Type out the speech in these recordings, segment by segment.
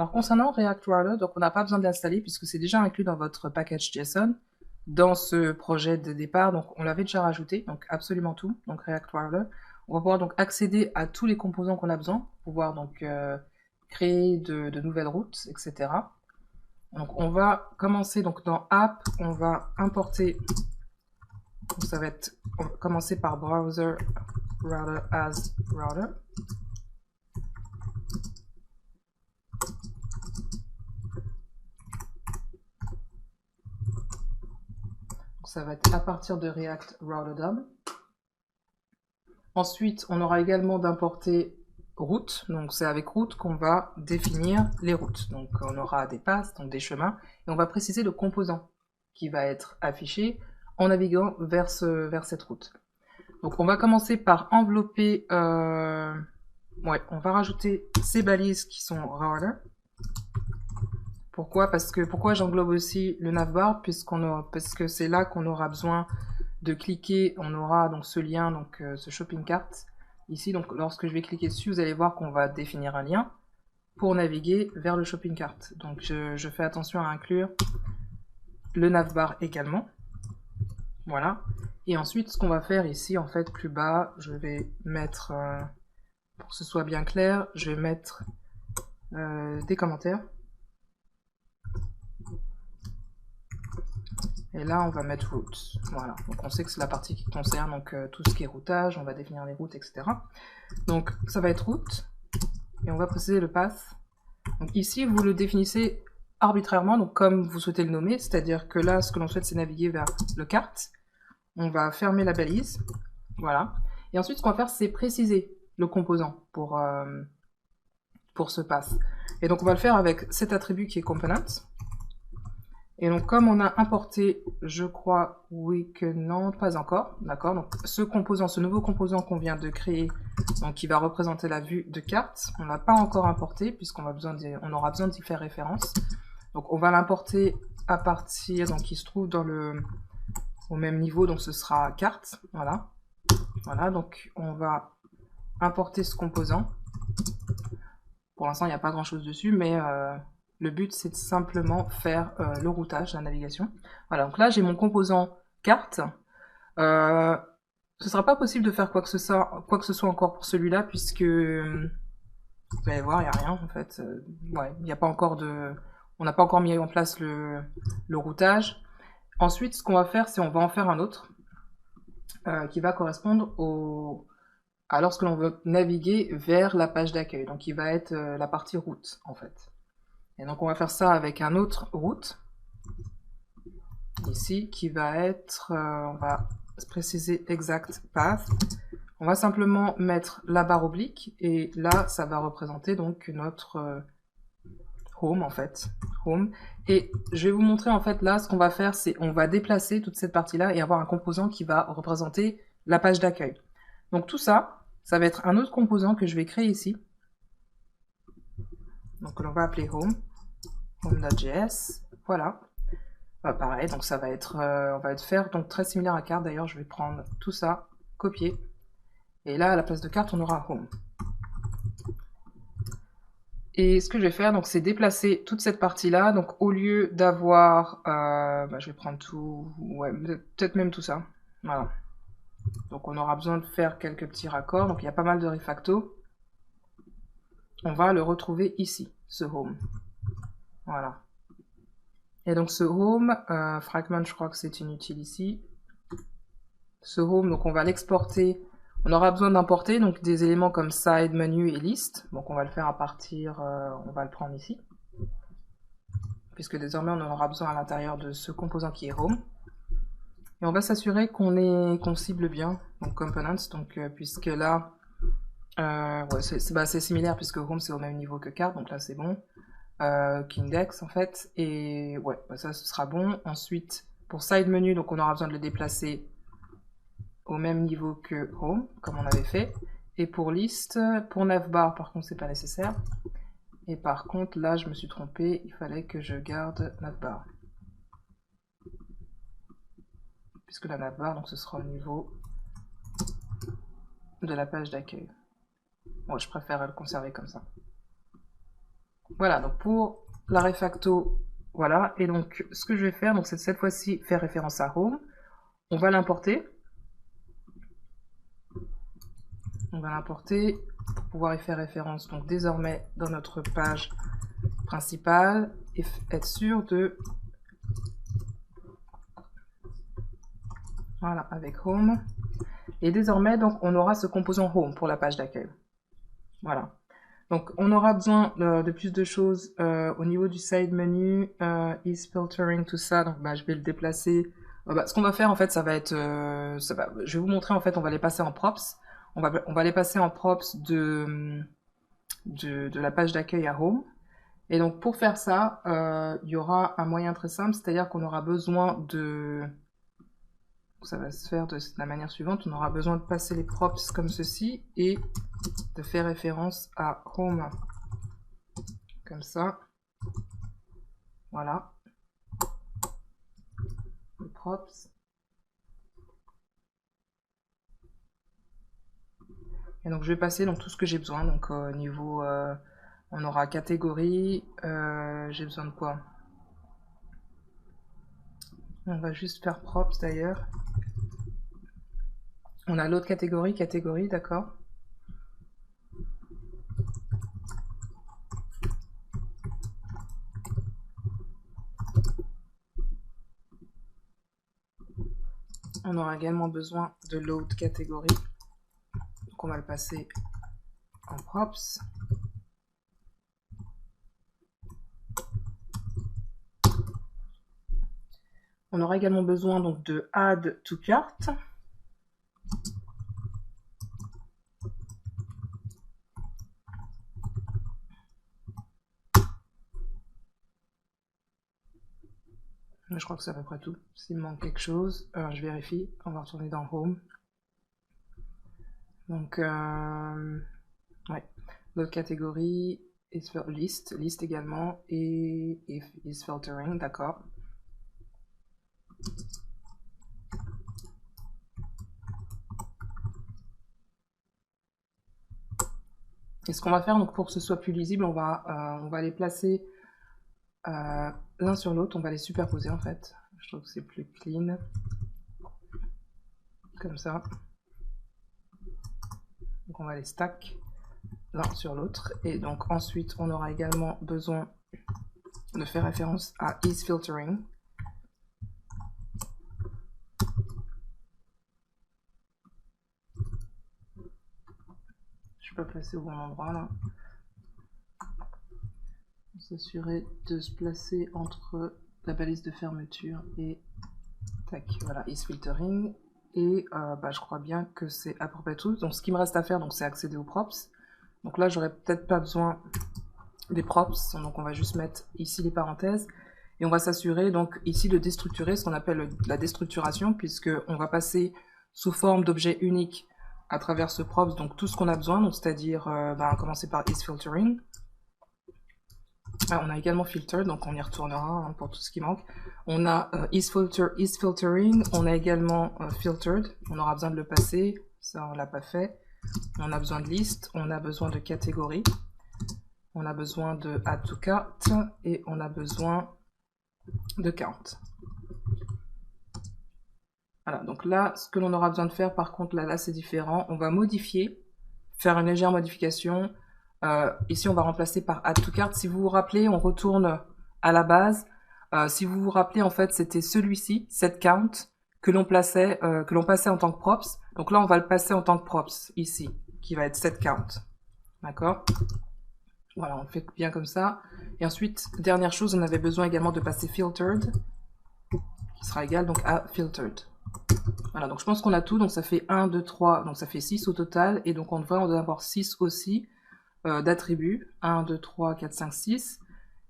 Alors concernant React Router, donc on n'a pas besoin de l'installer puisque c'est déjà inclus dans votre package JSON dans ce projet de départ, donc on l'avait déjà rajouté, donc absolument tout, donc React Router. On va pouvoir donc accéder à tous les composants qu'on a besoin, pouvoir donc créer de nouvelles routes, etc. Donc on va commencer donc dans App, on va importer, donc ça va être, on va commencer par Browser Router as Router. Ça va être à partir de React Router DOM. Ensuite, on aura également d'importer route. Donc, c'est avec route qu'on va définir les routes. Donc, on aura des passes, donc des chemins, et on va préciser le composant qui va être affiché en naviguant vers cette route. Donc, on va commencer par envelopper. On va rajouter ces balises qui sont router. Pourquoi? Pourquoi j'englobe aussi le navbar, parce que c'est là qu'on aura besoin de cliquer, on aura donc ce lien, donc ce shopping cart ici. Donc lorsque je vais cliquer dessus, vous allez voir qu'on va définir un lien pour naviguer vers le shopping cart. Donc je fais attention à inclure le navbar également. Voilà. Et ensuite, ce qu'on va faire ici, en fait, plus bas, je vais mettre, pour que ce soit bien clair, je vais mettre des commentaires. Et là, on va mettre route. Voilà. Donc, on sait que c'est la partie qui concerne donc, tout ce qui est routage. On va définir les routes, etc. Donc, ça va être route. Et on va préciser le path. Donc, ici, vous le définissez arbitrairement, donc comme vous souhaitez le nommer. C'est-à-dire que là, ce que l'on souhaite, c'est naviguer vers le cart. On va fermer la balise. Voilà. Et ensuite, ce qu'on va faire, c'est préciser le composant pour ce path. Et donc, on va le faire avec cet attribut qui est component. Et donc, comme on a importé, je crois, oui que non, pas encore, d'accord. Donc, ce composant, ce nouveau composant qu'on vient de créer, donc qui va représenter la vue de carte, on n'a pas encore importé, puisqu'on aura besoin d'y faire référence. Donc, on va l'importer à partir, donc il se trouve au même niveau, donc ce sera carte, voilà. Voilà, donc on va importer ce composant. Pour l'instant, il n'y a pas grand-chose dessus, mais le but, c'est de simplement faire le routage, la navigation. Voilà, donc là, j'ai mon composant carte. Ce ne sera pas possible de faire quoi que ce soit encore pour celui-là, puisque vous allez voir, il n'y a rien en fait. Il n'y a pas encore on n'a pas encore mis en place le routage. Ensuite, ce qu'on va faire, c'est on va en faire un autre qui va correspondre à lorsque l'on veut naviguer vers la page d'accueil. Donc, il va être la partie route en fait. Et donc on va faire ça avec un autre route, ici, qui va être, on va préciser exact path. On va simplement mettre la barre oblique, et là, ça va représenter donc notre home, en fait. Home. Et je vais vous montrer, en fait, là, ce qu'on va faire, c'est on va déplacer toute cette partie-là et avoir un composant qui va représenter la page d'accueil. Donc tout ça, ça va être un autre composant que je vais créer ici. Donc on va appeler home. Home.js, voilà. Pareil, donc ça va être, on va faire donc très similaire à carte. D'ailleurs, je vais prendre tout ça, copier, et là à la place de carte, on aura home. Et ce que je vais faire, donc, c'est déplacer toute cette partie-là. Donc, au lieu d'avoir, je vais prendre tout, ouais, peut-être même tout ça. Voilà. Donc, on aura besoin de faire quelques petits raccords. Donc, il y a pas mal de refacto. On va le retrouver ici, ce home. Voilà. Et donc ce home, fragment, je crois que c'est inutile ici. Ce home, donc on va l'exporter. On aura besoin d'importer donc des éléments comme side, menu et liste. Donc on va le faire à partir, on va le prendre ici. Puisque désormais on en aura besoin à l'intérieur de ce composant qui est home. Et on va s'assurer qu'on cible bien, donc components, donc puisque là, c'est similaire puisque home c'est au même niveau que carte, donc là c'est bon. Kindex en fait, et ouais, ça ce sera bon. Ensuite, pour side menu, donc on aura besoin de le déplacer au même niveau que home, comme on avait fait. Et pour liste, pour navbar, par contre, c'est pas nécessaire. Et par contre, là, je me suis trompé, il fallait que je garde navbar. Puisque la navbar, donc ce sera au niveau de la page d'accueil. Bon, je préfère le conserver comme ça. Voilà, donc pour la refacto, voilà. Et donc, ce que je vais faire, donc c'est cette fois-ci faire référence à home. On va l'importer. On va l'importer pour pouvoir y faire référence. Donc désormais, dans notre page principale, et être sûr de... Voilà, avec home. Et désormais, donc, on aura ce composant home pour la page d'accueil. Voilà. Donc, on aura besoin de plus de choses au niveau du side menu, is filtering, tout ça. Donc, bah, je vais le déplacer. Ce qu'on va faire, en fait, ça va être... je vais vous montrer, en fait, on va les passer en props. On va les passer en props de la page d'accueil à home. Et donc, pour faire ça, il y aura un moyen très simple, c'est-à-dire qu'on aura besoin de... Ça va se faire de la manière suivante. On aura besoin de passer les props comme ceci et de faire référence à home comme ça. Voilà. Les props. Et donc je vais passer donc tout ce que j'ai besoin. Donc au niveau, on aura catégorie. J'ai besoin de quoi? On va juste faire props d'ailleurs. On a l'autre catégorie, d'accord. On aura également besoin de l'autre catégorie. Donc on va le passer en props. On aura également besoin donc de add to cart. Je crois que c'est à peu près tout. S'il me manque quelque chose, je vérifie. On va retourner dans Home. Donc, ouais. L'autre catégorie, list également, et is filtering, d'accord. Et ce qu'on va faire, donc pour que ce soit plus lisible, on va les placer l'un sur l'autre, on va les superposer en fait. Je trouve que c'est plus clean. Comme ça. Donc on va les stack l'un sur l'autre. Et donc ensuite, on aura également besoin de faire référence à is filtering. Je peux placer au bon endroit là. S'assurer de se placer entre la balise de fermeture et tac, voilà, is filtering. Et je crois bien que c'est à peu près tout. Donc ce qui me reste à faire, donc c'est accéder aux props. Donc là, j'aurais peut-être pas besoin des props. Donc on va juste mettre ici les parenthèses. Et on va s'assurer donc ici de déstructurer ce qu'on appelle la déstructuration, puisque on va passer sous forme d'objet unique à travers ce props, donc tout ce qu'on a besoin, donc c'est-à-dire commencer par is filtering. On a également filter, donc on y retournera pour tout ce qui manque. On a is filtering, on a également filtered, on aura besoin de le passer, ça on l'a pas fait. On a besoin de list, on a besoin de catégorie, on a besoin de add to cart et on a besoin de count. Voilà, donc là, ce que l'on aura besoin de faire, par contre, là c'est différent. On va modifier, faire une légère modification. Ici, on va remplacer par add to cart. Si vous vous rappelez, on retourne à la base. Si vous vous rappelez, en fait, c'était celui-ci, set count, que l'on passait en tant que props. Donc là, on va le passer en tant que props, ici, qui va être set count. D'accord? Voilà, on fait bien comme ça. Et ensuite, dernière chose, on avait besoin également de passer filtered, qui sera égal donc à filtered. Voilà, donc je pense qu'on a tout. Donc ça fait 1, 2, 3, donc ça fait 6 au total. Et donc on devrait en avoir 6 aussi d'attributs. 1, 2, 3, 4, 5, 6.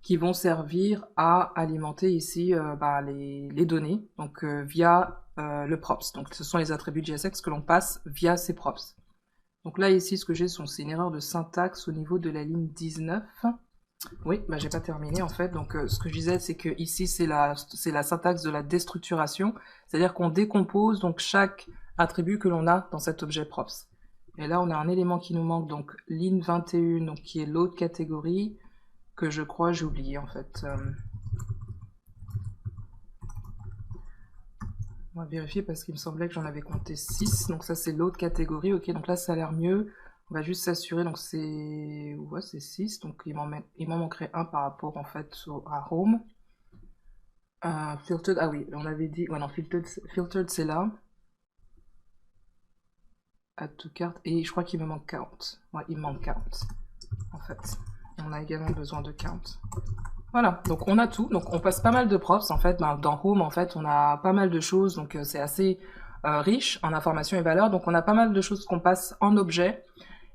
Qui vont servir à alimenter ici les données, donc via le props. Donc ce sont les attributs JSX que l'on passe via ces props. Donc là ici ce que j'ai c'est une erreur de syntaxe au niveau de la ligne 19. Oui, j'ai pas terminé en fait. Donc ce que je disais c'est que ici c'est la syntaxe de la déstructuration, c'est-à-dire qu'on décompose donc chaque attribut que l'on a dans cet objet props. Et là on a un élément qui nous manque, donc ligne 21, donc qui est l'autre catégorie, que je crois j'ai oublié en fait. On va vérifier parce qu'il me semblait que j'en avais compté 6. Donc ça c'est l'autre catégorie. Ok, donc là ça a l'air mieux. On va juste s'assurer. Donc c'est... Ouais, c'est 6. Donc il m'en manquerait un par rapport en fait à Home. Filtered, ah oui, on avait dit... Ouais non, filtered c'est là. Add to cart. Et je crois qu'il me manque 40. Ouais, il me manque 40. En fait. On a également besoin de 40. Voilà, donc on a tout, donc on passe pas mal de props en fait, dans Home en fait on a pas mal de choses, donc c'est assez riche en informations et valeurs, donc on a pas mal de choses qu'on passe en objet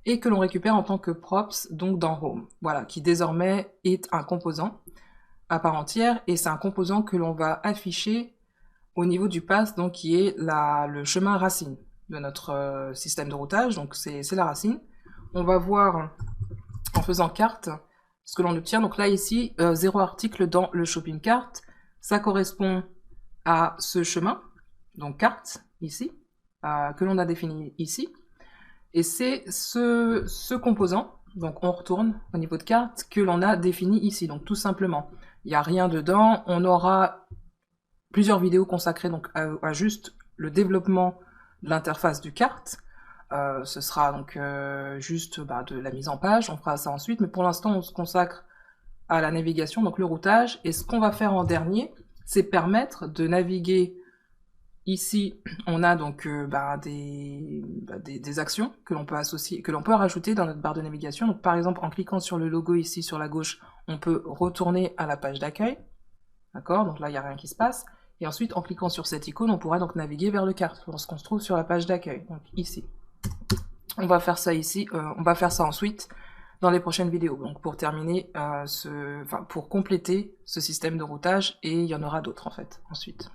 et que l'on récupère en tant que props donc dans Home, voilà, qui désormais est un composant à part entière et c'est un composant que l'on va afficher au niveau du path, donc qui est le chemin racine de notre système de routage, donc c'est la racine. On va voir en faisant carte ce que l'on obtient. Donc là, ici, 0 article dans le shopping cart. Ça correspond à ce chemin, donc carte, ici, que l'on a défini ici. Et c'est ce composant, donc on retourne au niveau de carte, que l'on a défini ici. Donc tout simplement, il n'y a rien dedans. On aura plusieurs vidéos consacrées donc, à juste le développement de l'interface du carte. Ce sera donc juste de la mise en page, on fera ça ensuite, mais pour l'instant on se consacre à la navigation, donc le routage, et ce qu'on va faire en dernier, c'est permettre de naviguer. Ici, on a donc des actions que l'on peut associer, que l'on peut rajouter dans notre barre de navigation. Donc par exemple, en cliquant sur le logo ici sur la gauche, on peut retourner à la page d'accueil, d'accord, donc là il n'y a rien qui se passe, et ensuite en cliquant sur cette icône, on pourra donc naviguer vers le carte, lorsqu'on se trouve sur la page d'accueil, donc ici. On va faire ça ici, on va faire ça ensuite dans les prochaines vidéos. Donc pour terminer, pour compléter ce système de routage, et il y en aura d'autres en fait ensuite.